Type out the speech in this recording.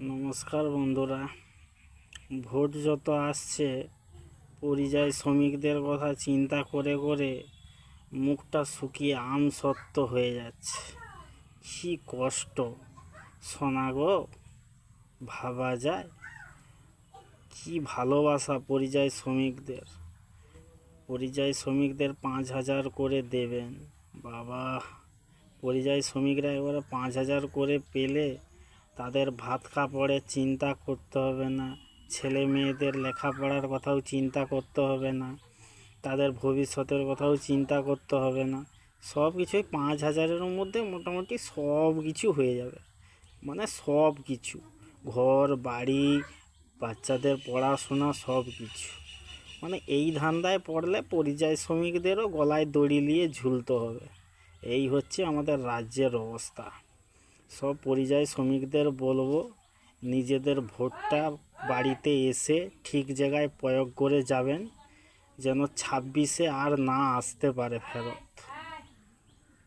নমস্কার বন্ধুরা। ভোট যত আসছে পরিযায়ী শ্রমিকদের কথা চিন্তা করে করে মুখটা শুকিয়ে আমসত্ত্ব হয়ে যাচ্ছে। কি কষ্ট শোনা গো, ভাবা যায়। কি ভালোবাসা পরিযায়ী শ্রমিকদের। পরিযায়ী শ্রমিকদের 5,000 করে দেবেন। বাবা, পরিযায়ী শ্রমিকরা এবারে 5,000 করে পেলে তাদের ভাত কাপড়ের চিন্তা করতে হবে না, ছেলে মেয়েদের লেখাপড়ার কথাও চিন্তা করতে হবে না, তাদের ভবিষ্যতের কথাও চিন্তা করতে হবে না। সব কিছুই 5,000-এর মধ্যে মোটামুটি সব কিছু হয়ে যাবে। মানে সব কিছু, ঘর বাড়ি, বাচ্চাদের পড়াশোনা, সব কিছু। মানে এই ধান্দায় পড়লে পরিযায়ী শ্রমিকদেরও গলায় দড়ি নিয়ে ঝুলতে হবে। এই হচ্ছে আমাদের রাজ্যের অবস্থা। সব পরিযায়ী শ্রমিকদের বলবো, নিজেদের ভোটটা বাড়িতে এসে ঠিক জায়গায় প্রয়োগ করে যাবেন, যেন 26-এ আর না আসতে পারে ফেরত।